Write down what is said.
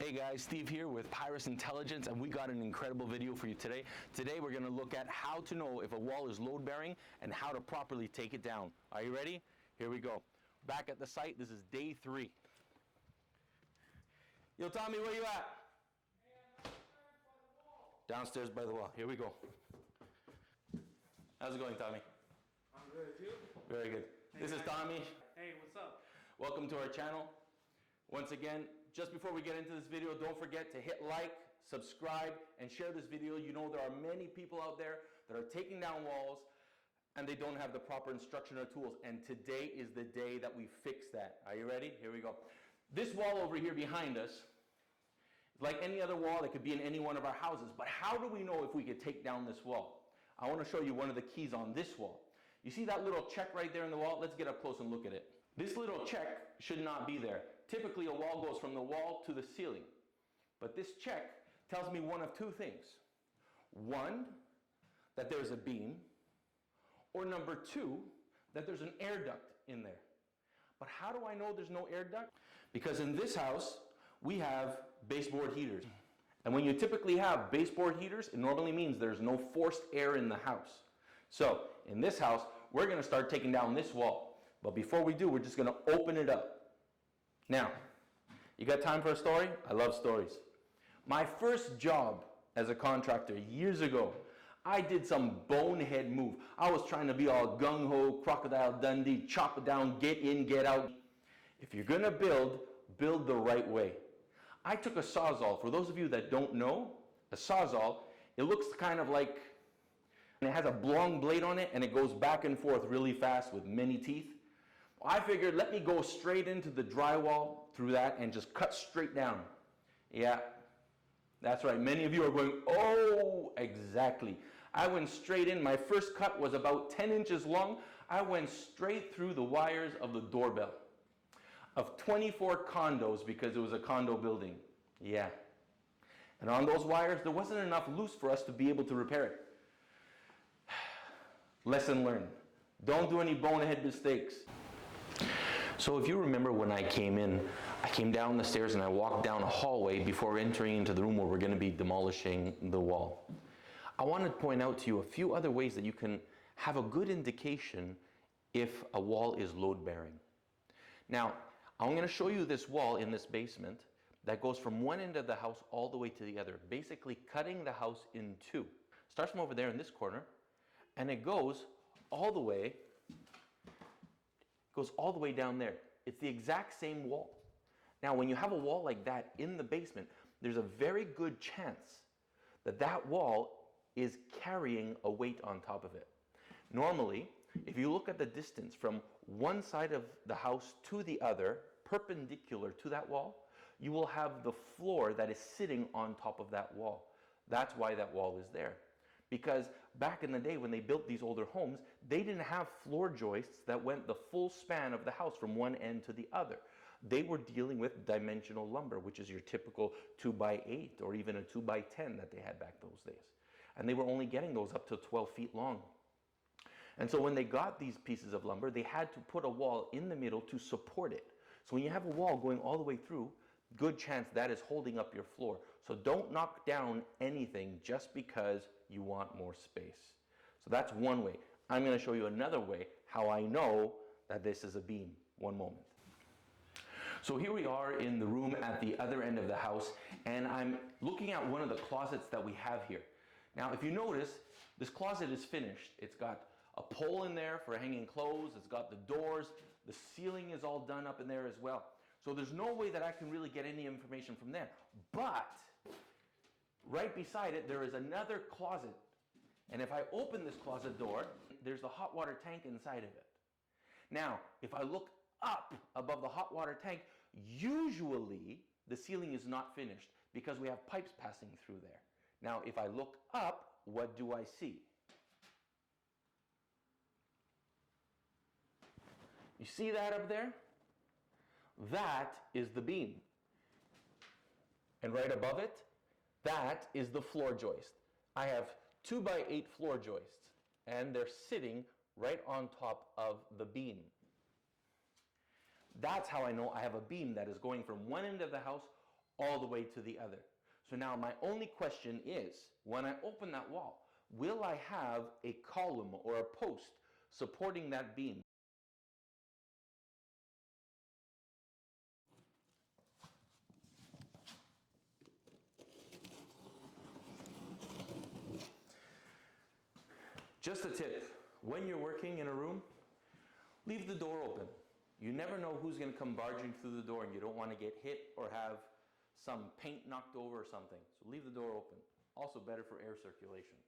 Hey guys, Steve here with Pyrus Intelligence, and we got an incredible video for you today. Today we're going to look at how to know if a wall is load bearing and how to properly take it down. Are you ready? Here we go. Back at the site, this is day 3. Yo Tommy, where you at? Hey, I'm downstairs by the wall. Downstairs by the wall. Here we go. How's it going, Tommy? I'm good, you? Very good. Hey, this is Tommy. Hey, what's up? Welcome to our channel. Once again, just before we get into this video, don't forget to hit like, subscribe, and share this video. You know there are many people out there that are taking down walls and they don't have the proper instruction or tools. And today is the day that we fix that. Are you ready? Here we go. This wall over here behind us, like any other wall, it could be in any one of our houses. But how do we know if we could take down this wall? I want to show you one of the keys on this wall. You see that little check right there in the wall? Let's get up close and look at it. This little check should not be there. Typically, a wall goes from the wall to the ceiling. But this check tells me one of two things. One, that there's a beam, or number 2, that there's an air duct in there. But how do I know there's no air duct? Because in this house, we have baseboard heaters. And when you typically have baseboard heaters, it normally means there's no forced air in the house. So, in this house, we're going to start taking down this wall. But before we do, we're just going to open it up. Now, you got time for a story? I love stories. My first job as a contractor years ago, I did some bonehead move. I was trying to be all gung-ho, Crocodile Dundee, chop it down, get in, get out. If you're going to build the right way. I took a Sawzall. For those of you that don't know, a Sawzall, it looks kind of like, and it has a long blade on it, and it goes back and forth really fast with many teeth. I figured, let me go straight into the drywall through that and just cut straight down. Yeah, that's right. Many of you are going, oh, exactly. I went straight in. My first cut was about 10 inches long. I went straight through the wires of the doorbell of 24 condos because it was a condo building. Yeah. And on those wires, there wasn't enough loose for us to be able to repair it. Lesson learned. Don't do any bonehead mistakes. So if you remember when I came down the stairs and I walked down a hallway before entering into the room where we're going to be demolishing the wall. I want to point out to you a few other ways that you can have a good indication if a wall is load bearing. Now, I'm going to show you this wall in this basement that goes from one end of the house all the way to the other, basically cutting the house in two. Starts from over there in this corner and it goes all the way down there. It's the exact same wall. Now, when you have a wall like that in the basement, there's a very good chance that that wall is carrying a weight on top of it. Normally, if you look at the distance from one side of the house to the other, perpendicular to that wall, you will have the floor that is sitting on top of that wall. That's why that wall is there. Because back in the day when they built these older homes, they didn't have floor joists that went the full span of the house from one end to the other. They were dealing with dimensional lumber, which is your typical 2x8 or even a 2x10 that they had back those days. And they were only getting those up to 12 feet long. And so when they got these pieces of lumber, they had to put a wall in the middle to support it. So when you have a wall going all the way through, good chance that is holding up your floor. So don't knock down anything just because you want more space. So that's one way. I'm going to show you another way how I know that this is a beam. One moment. So here we are in the room at the other end of the house, and I'm looking at one of the closets that we have here. Now, if you notice, this closet is finished. It's got a pole in there for hanging clothes. It's got the doors. The ceiling is all done up in there as well. So there's no way that I can really get any information from there. But right beside it, there is another closet. And if I open this closet door, there's the hot water tank inside of it. Now, if I look up above the hot water tank, usually the ceiling is not finished because we have pipes passing through there. Now, if I look up, what do I see? You see that up there? That is the beam. And right above it, that is the floor joist. I have 2x8 floor joists, and they're sitting right on top of the beam. That's how I know I have a beam that is going from one end of the house all the way to the other. So now my only question is, when I open that wall, will I have a column or a post supporting that beam? Just a tip, when you're working in a room, leave the door open. You never know who's going to come barging through the door, and you don't want to get hit or have some paint knocked over or something. So leave the door open. Also better for air circulation.